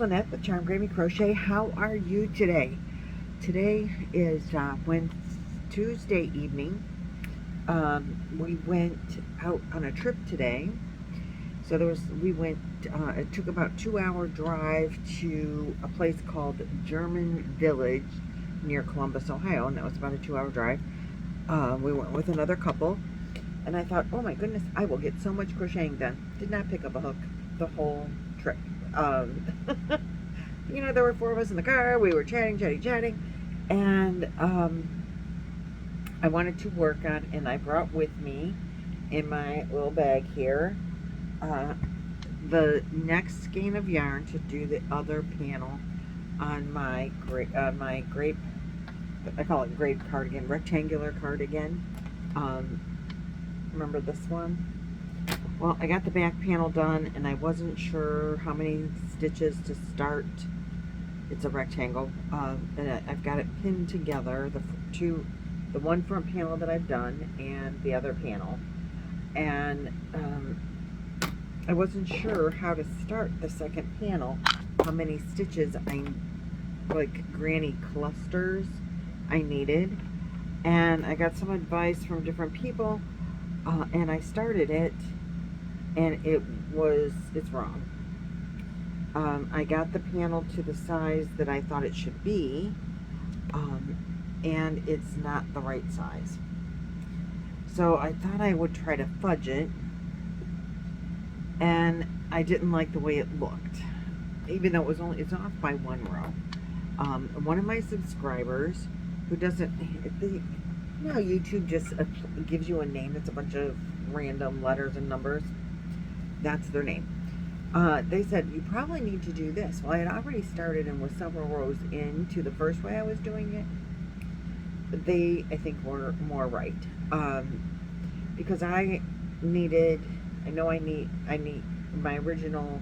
Lynette with Charm Grammy Crochet. How are you today? Today is Tuesday evening. We went out on a trip today. So it took about a 2-hour drive to a place called German Village near Columbus, Ohio, and that was about a 2-hour drive. We went with another couple, and I thought, oh my goodness, I will get so much crocheting done. Did not pick up a hook the whole trip. You know, there were 4 of us in the car. We were chatting, and I wanted to work on, and I brought with me in my little bag here the next skein of yarn to do the other panel on my grape. I call it grape cardigan, rectangular cardigan. Remember this one? Well, I got the back panel done, and I wasn't sure how many stitches to start. It's a rectangle, and I've got it pinned together, the one front panel that I've done, and the other panel. And I wasn't sure how to start the second panel, how many stitches like granny clusters I needed. And I got some advice from different people, and I started it, and it's wrong. I got the panel to the size that I thought it should be, and it's not the right size. So I thought I would try to fudge it, and I didn't like the way it looked, even though it's off by 1 row. One of my subscribers who doesn't, you know, YouTube just gives you a name that's a bunch of random letters and numbers. That's their name. They said, you probably need to do this. Well, I had already started and was several rows into the first way I was doing it. They, I think, were more right. Because I need my original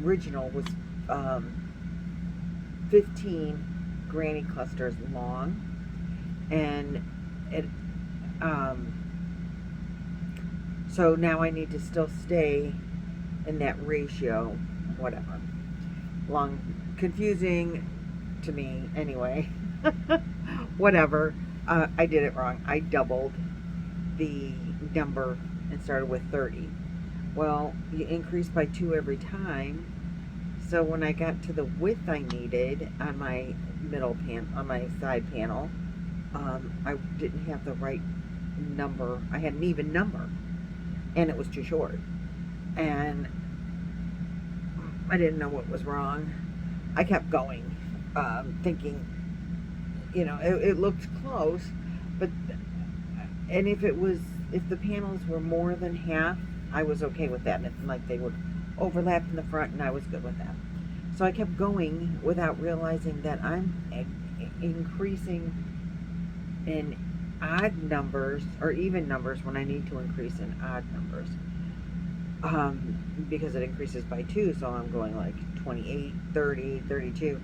was 15 granny clusters long, and so now I need to still stay in that ratio, whatever. Confusing to me anyway. Whatever. I did it wrong. I doubled the number and started with 30. Well, you increase by 2 every time. So when I got to the width I needed on my on my side panel, I didn't have the right number. I had an even number, and it was too short. And I didn't know what was wrong. I kept going, thinking, you know, it looked close, but, and if the panels were more than half, I was okay with that. And it's like they would overlap in the front, and I was good with that. So I kept going without realizing that I'm increasing in odd numbers or even numbers when I need to increase in odd numbers. Because it increases by 2, so I'm going like 28, 30, 32.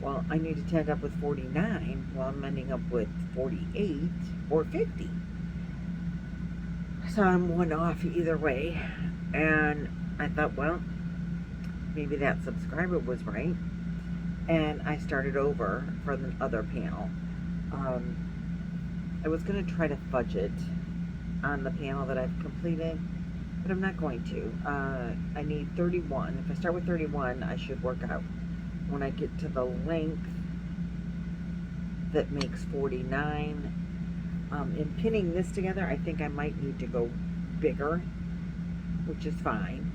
Well, I needed to end up with 49. Well, I'm ending up with 48 or 50. So I'm 1 off either way. And I thought, well, maybe that subscriber was right. And I started over for the other panel. I was going to try to fudge it on the panel that I've completed, but I'm not going to. I need 31. If I start with 31, I should work out. When I get to the length that makes 49, in pinning this together, I think I might need to go bigger, which is fine.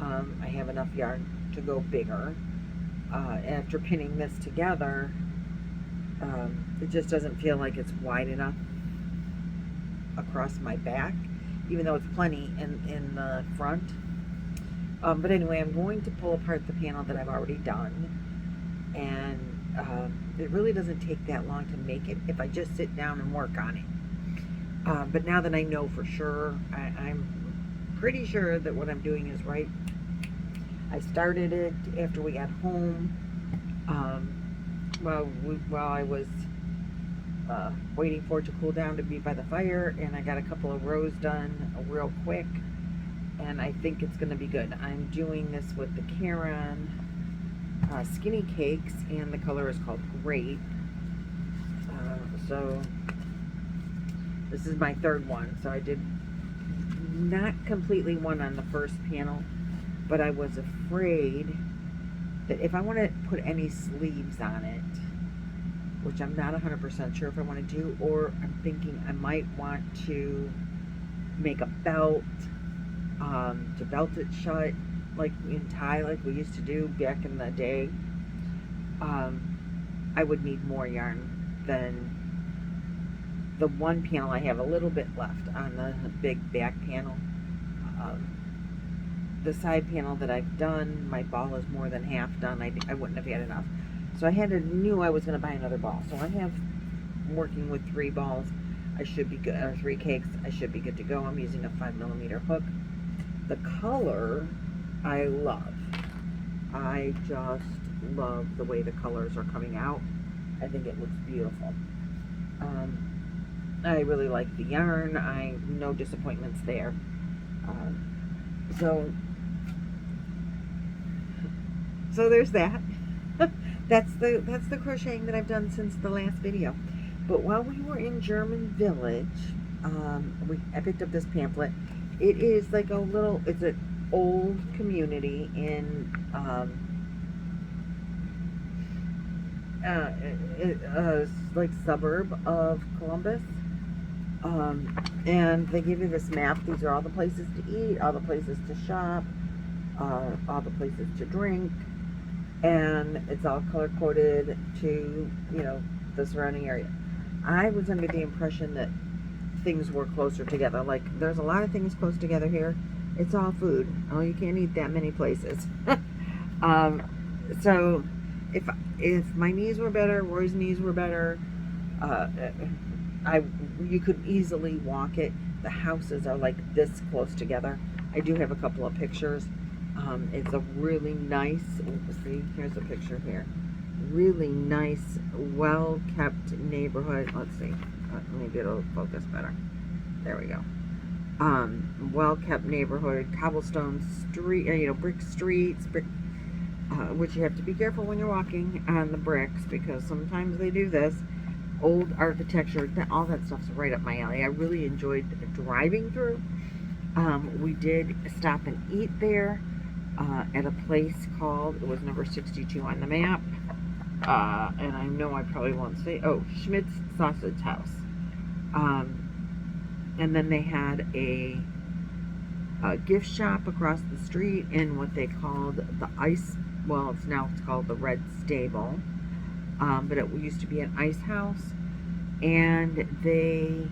I have enough yarn to go bigger. After pinning this together, it just doesn't feel like it's wide enough across my back, even though it's plenty in the front. But anyway, I'm going to pull apart the panel that I've already done, and it really doesn't take that long to make it if I just sit down and work on it. But now that I know for sure, I'm pretty sure that what I'm doing is right. I started it after we got home, while I was waiting for it to cool down to be by the fire, and I got a couple of rows done real quick, and I think it's going to be good. I'm doing this with the Karen skinny cakes, and the color is called Grape. So this is my third one. So I did not completely one on the first panel, but I was afraid that if I want to put any sleeves on it, which I'm not 100% sure if I want to do, or I'm thinking I might want to make a belt, to belt it shut, like in tie, like we used to do back in the day. I would need more yarn than the one panel. I have a little bit left on the big back panel. The side panel that I've done, my ball is more than half done. I wouldn't have had enough. So I knew I was going to buy another ball. So I have, working with 3 balls, I should be good, or 3 cakes, I should be good to go. I'm using a 5mm hook. The color, I love. I just love the way the colors are coming out. I think it looks beautiful. I really like the yarn. No disappointments there. So there's that. That's the crocheting that I've done since the last video. But while we were in German Village, I picked up this pamphlet. It is like it's an old community in like suburb of Columbus. And they give you this map. These are all the places to eat, all the places to shop, all the places to drink, and it's all color coded to, the surrounding area. I was under the impression that things were closer together. Like, there's a lot of things close together here. It's all food. Oh, you can't eat that many places. So if my knees were better, Roy's knees were better, you could easily walk it. The houses are like this close together. I do have a couple of pictures. It's a really nice, see, here's a picture here. Really nice, well-kept neighborhood. Let's see, maybe it'll focus better. There we go. Well-kept neighborhood, cobblestone street, brick streets, which you have to be careful when you're walking on the bricks, because sometimes they do this. Old architecture, all that stuff's right up my alley. I really enjoyed driving through. We did stop and eat there at a place called, it was number 62 on the map, and I know I probably won't say, Schmidt's Sausage House. And then they had a gift shop across the street in what they called the ice, it's called the Red Stable, but it used to be an ice house, and they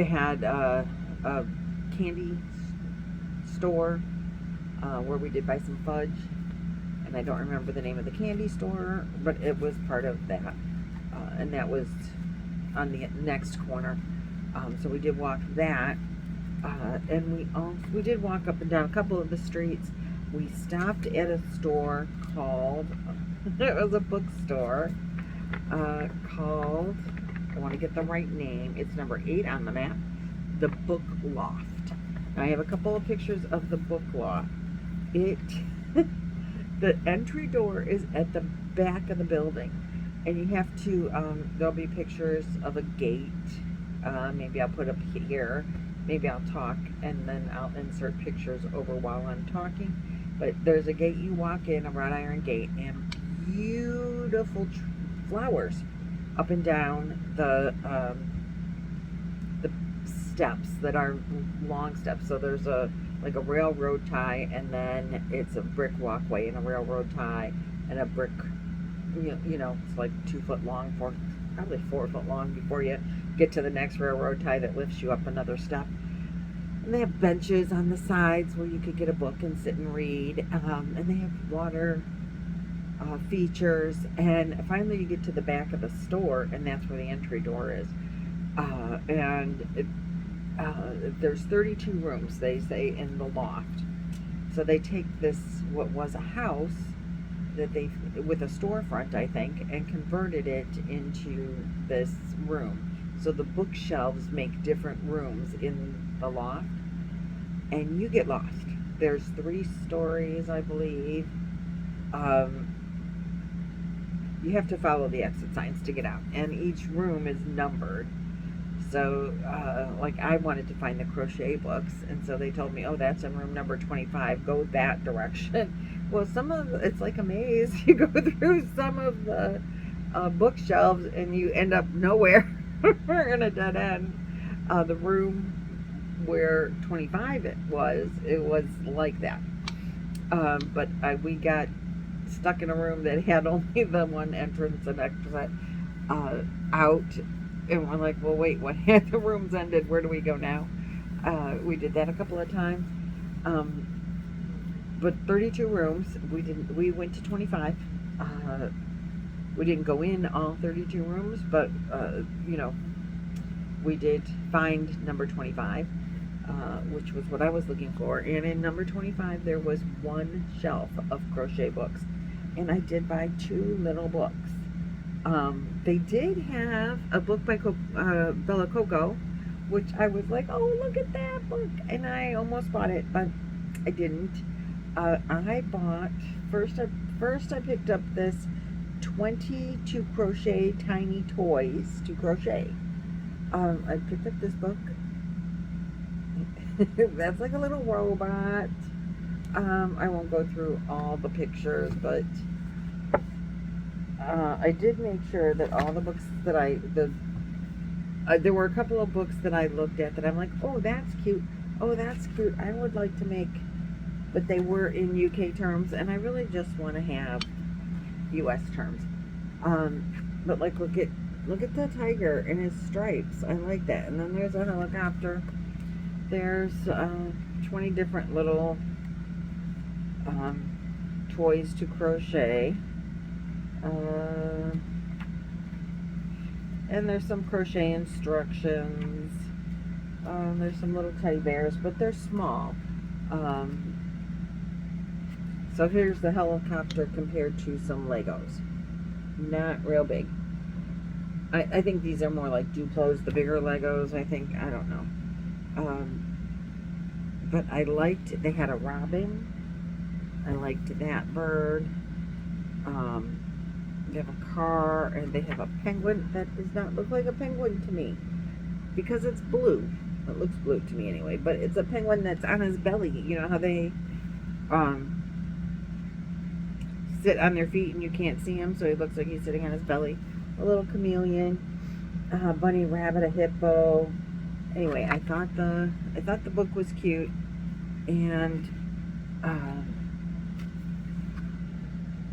had a candy store where we did buy some fudge, and I don't remember the name of the candy store, but it was part of that, and that was on the next corner. So we did walk that, and we did walk up and down a couple of the streets. We stopped at a store called, it was a bookstore called, I want to get the right name, it's number 8 on the map, the Book Loft. Now, I have a couple of pictures of the Book Loft. The entry door is at the back of the building, and you have to, there'll be pictures of a gate. Maybe I'll put up here, maybe I'll talk, and then I'll insert pictures over while I'm talking. But there's a gate you walk in, a wrought iron gate, and beautiful flowers up and down the steps that are long steps. So there's like a railroad tie, and then it's a brick walkway and a railroad tie and a brick, it's like 2 foot long, probably 4 foot long before you get to the next railroad tie that lifts you up another step. And they have benches on the sides where you could get a book and sit and read, and they have water features, and finally you get to the back of the store, and that's where the entry door is, there's 32 rooms, they say, in the loft. So they take this, what was a house that they, with a storefront, I think, and converted it into this room. So the bookshelves make different rooms in the loft, and you get lost. there's 3 stories, I believe. You have to follow the exit signs to get out, and each room is numbered. So, like, I wanted to find the crochet books, and so they told me, oh, that's in room number 25, go that direction. Well, it's like a maze. You go through some of the bookshelves, and you end up nowhere. We're in a dead end. The room where 25 it was like that. But we got stuck in a room that had only the one entrance and exit out. And we're like, well, wait, what? The room's ended. Where do we go now? We did that a couple of times. But 32 rooms. We went to 25. We didn't go in all 32 rooms, but, you know, we did find number 25, which was what I was looking for. And in number 25, there was 1 shelf of crochet books. And I did buy 2 little books. They did have a book by Bella Coco, which I was like, oh, look at that book. And I almost bought it, but I didn't. I bought, first I picked up this 22 crochet tiny toys to crochet. I picked up this book. That's like a little robot. I won't go through all the pictures, but I did make sure that all the books that there were a couple of books that I looked at that I'm like, oh, that's cute. Oh, that's cute. I would like to make, but they were in UK terms, and I really just want to have US terms. But like, look at the tiger and his stripes. I like that. And then there's a helicopter. There's 20 different little toys to crochet. And there's some crochet instructions. There's some little teddy bears, but they're small. So here's the helicopter compared to some Legos. Not real big. I think these are more like Duplos, the bigger Legos, I think. I don't know. But I liked, they had a robin. I liked that bird. They have a car, and they have a penguin that does not look like a penguin to me because it's blue. It looks blue to me anyway, but it's a penguin that's on his belly. You know how they sit on their feet and you can't see him, so he looks like he's sitting on his belly. A little chameleon, a bunny rabbit, a hippo. Anyway, I thought the book was cute, and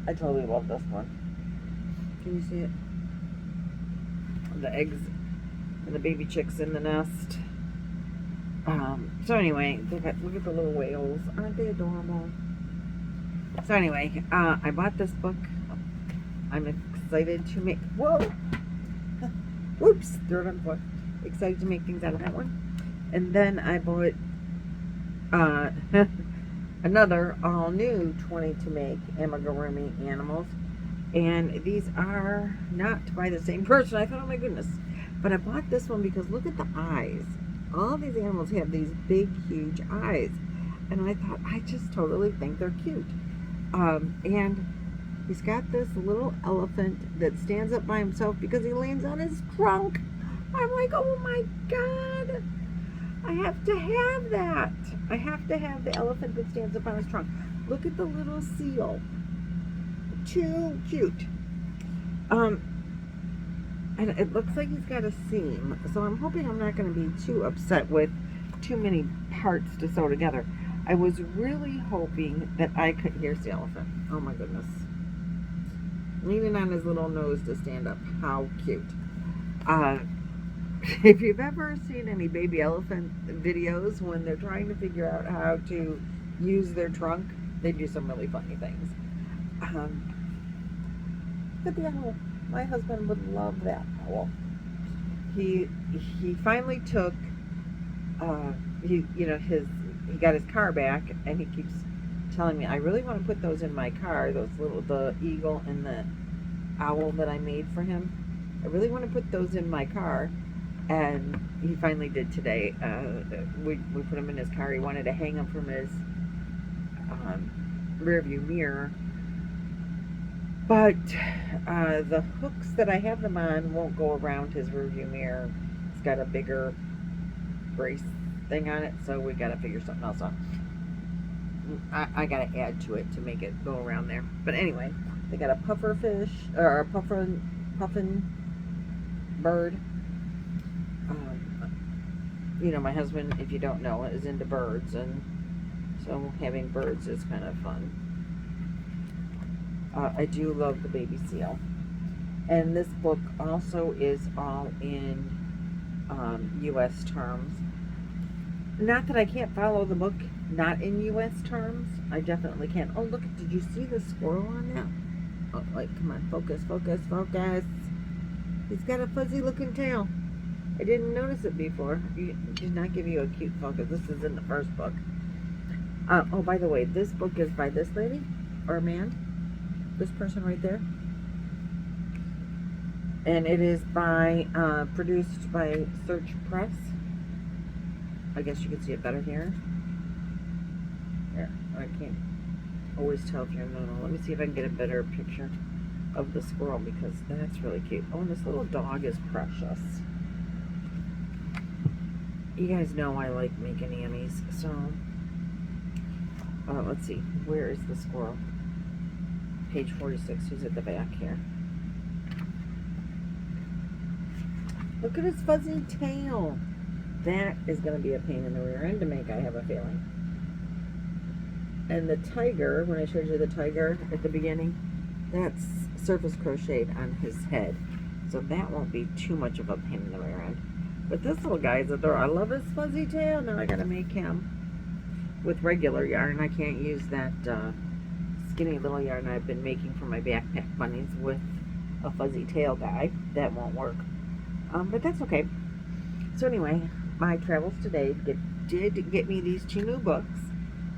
I totally love this one. Can you see it? The eggs and the baby chicks in the nest. So anyway, look at the little whales. Aren't they adorable? So anyway, I bought this book. I'm excited to make, whoa! Whoops! Throw it on the floor. Excited to make things out of that one. And then I bought another all-new 20 to make amigurumi animals. And these are not by the same person. I thought, oh my goodness. But I bought this one because look at the eyes. All these animals have these big, huge eyes. And I thought, I just totally think they're cute. And he's got this little elephant that stands up by himself because he lands on his trunk. I'm like, oh my God. I have to have that. I have to have the elephant that stands up on his trunk. Look at the little seal. Too cute. And it looks like he's got a seam, so I'm hoping I'm not going to be too upset with too many parts to sew together. I was really hoping that I could, here's the elephant. Oh my goodness. Leaning on his little nose to stand up. How cute. If you've ever seen any baby elephant videos when they're trying to figure out how to use their trunk, they do some really funny things. Look at the owl. My husband would love that owl. He finally took he got his car back, and he keeps telling me, I really want to put those in my car, the eagle and the owl that I made for him. I really want to put those in my car. And he finally did today. We put him in his car. He wanted to hang him from his rear view mirror, but the hooks that I have them on won't go around his rear view mirror. It's got a bigger brace thing on it, so we gotta figure something else out. I gotta add to it to make it go around there. But anyway, they got a puffer fish, or a puffin bird. You know, my husband, if you don't know, is into birds, and so having birds is kind of fun. I do love the baby seal. And this book also is all in U.S. terms. Not that I can't follow the book not in U.S. terms. I definitely can. Oh, look, did you see the squirrel on that? Oh, like, come on, focus, focus, focus. He's got a fuzzy looking tail. I didn't notice it before. He did not give you a cute focus. This is in the first book. Oh, by the way, this book is by this lady, or man, this person right there. And it is by, produced by Search Press. I guess you can see it better here. There, I can't always tell if you're in the middle. Let me see if I can get a better picture of the squirrel, because that's really cute. Oh, and this little dog is precious. You guys know I like making Annies, so let's see, where is the squirrel? Page 46, who's at the back here? Look at his fuzzy tail. That is going to be a pain in the rear end to make, I have a feeling. And the tiger, when I showed you the tiger at the beginning, that's surface crocheted on his head, so that won't be too much of a pain in the rear end. But this little guy is adorable. I love his fuzzy tail. Now I gotta make him with regular yarn. I can't use that skinny little yarn I've been making for my backpack bunnies with a fuzzy tail guy. That won't work. But that's okay. So anyway, my travels today did get me these 2 new books.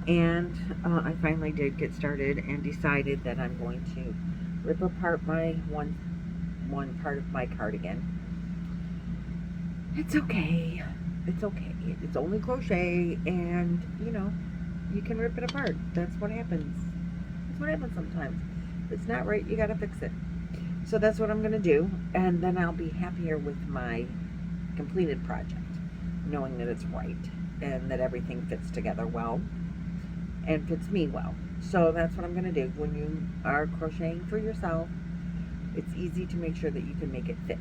And I finally did get started and decided that I'm going to rip apart my one part of my cardigan. It's okay. It's okay. It's only crochet, and you know, you can rip it apart. That's what happens. That's what happens sometimes. If it's not right, you gotta fix it. So that's what I'm gonna do, and then I'll be happier with my completed project, knowing that it's right and that everything fits together well and fits me well. So that's what I'm gonna do. When you are crocheting for yourself, it's easy to make sure that you can make it fit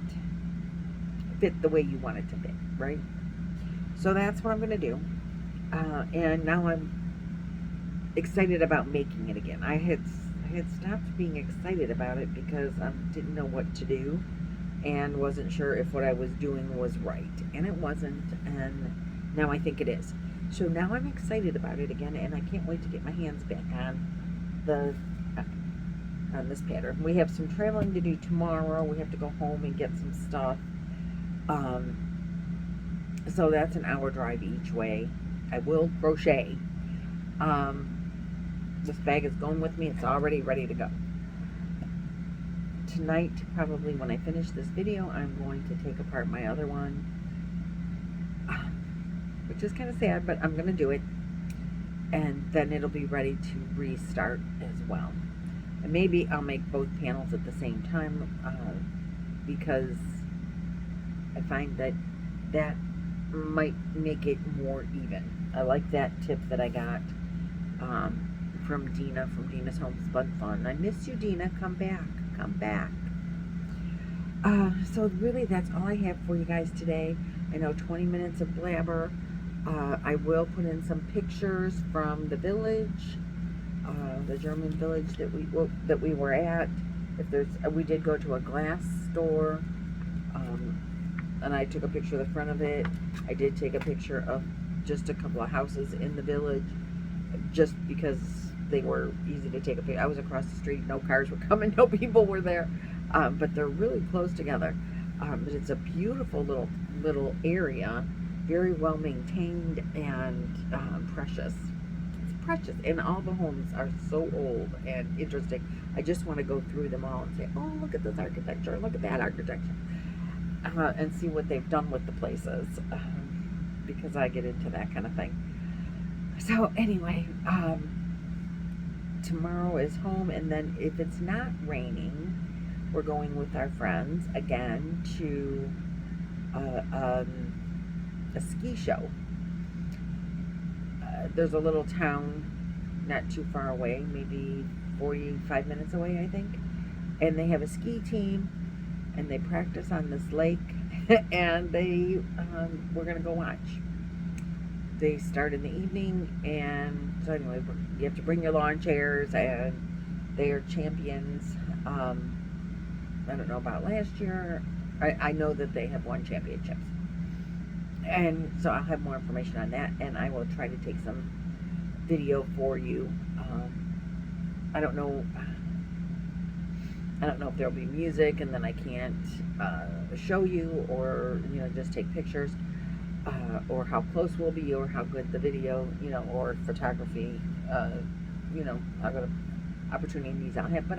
the way you want it to fit, right? So that's what I'm gonna do. And now I'm excited about making it again. I had stopped being excited about it because I didn't know what to do and wasn't sure if what I was doing was right, and it wasn't, and now I think it is. So now I'm excited about it again, and I can't wait to get my hands back on this pattern. We have some traveling to do tomorrow. We have to go home and get some stuff. So that's an hour drive each way. I will crochet. This bag is going with me. It's already ready to go. Tonight, probably when I finish this video, I'm going to take apart my other one, which is kind of sad, but I'm going to do it, and then it'll be ready to restart as well. And maybe I'll make both panels at the same time, because I find that might make it more even. I like that tip that I got from Dina, from Dina's Homespun Fun. I miss you, Dina. Come back. Come back. So really, that's all I have for you guys today. I know 20 minutes of blabber. I will put in some pictures from the village, the German village that we were at. We did go to a glass store, and I took a picture of the front of it. I did take a picture of just a couple of houses in the village, just because they were easy to take a picture. I was across the street, no cars were coming, no people were there, but they're really close together. But it's a beautiful little area, very well maintained, and precious. It's precious, and all the homes are so old and interesting. I just want to go through them all and say, oh, look at this architecture, look at that architecture, and see what they've done with the places, because I get into that kind of thing. So anyway, tomorrow is home, and then if it's not raining, we're going with our friends again to a ski show. There's a little town not too far away, maybe 45 minutes away, I think, and they have a ski team, and they practice on this lake, and we're gonna go watch. They start in the evening, and so anyway, you have to bring your lawn chairs, and they are champions. I don't know about last year. I know that they have won championships, and so I'll have more information on that, and I will try to take some video for you. I don't know if there'll be music, and then I can't show you, or just take pictures, or how close we'll be, or how good the video, or photography, how good opportunities I'll have. But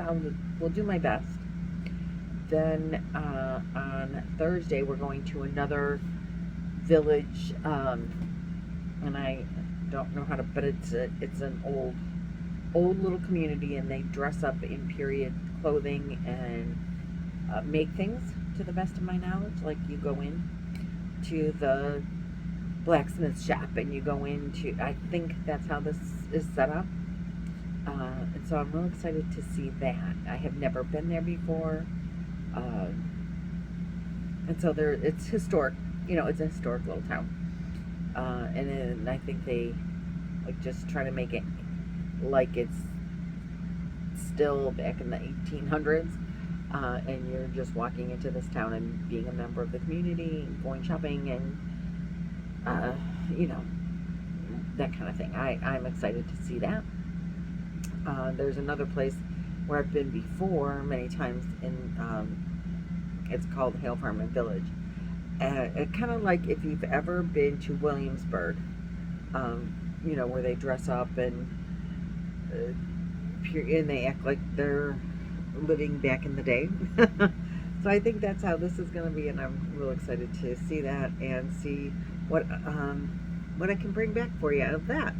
we'll do my best. Then on Thursday we're going to another village, and I don't know how to, but it's an old little community, and they dress up in period clothing and make things, to the best of my knowledge. Like, you go in to the blacksmith shop, and you go into, I think that's how this is set up, and so I'm real excited to see that. I have never been there before, and so it's historic. It's a historic little town, and then I think they just try to make it like it's still back in the 1800s, and you're just walking into this town and being a member of the community and going shopping, and that kind of thing. I'm excited to see that. There's another place where I've been before many times, it's called Hale Farm and Village. It kind of like if you've ever been to Williamsburg, where they dress up and they act like they're living back in the day. So I think that's how this is going to be, and I'm real excited to see that and see what I can bring back for you out of that.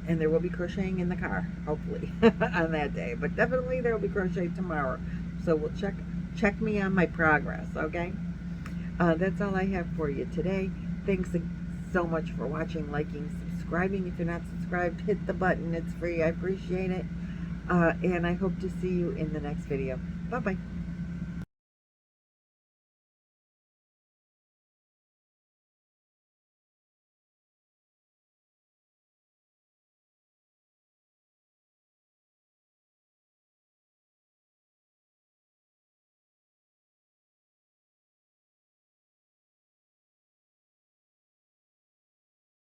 And there will be crocheting in the car, hopefully, on that day. But definitely there will be crochet tomorrow. So we'll check me on my progress, okay? That's all I have for you today. Thanks so much for watching, liking, subscribing. If you're not subscribed, hit the button. It's free. I appreciate it. And I hope to see you in the next video. Bye-bye.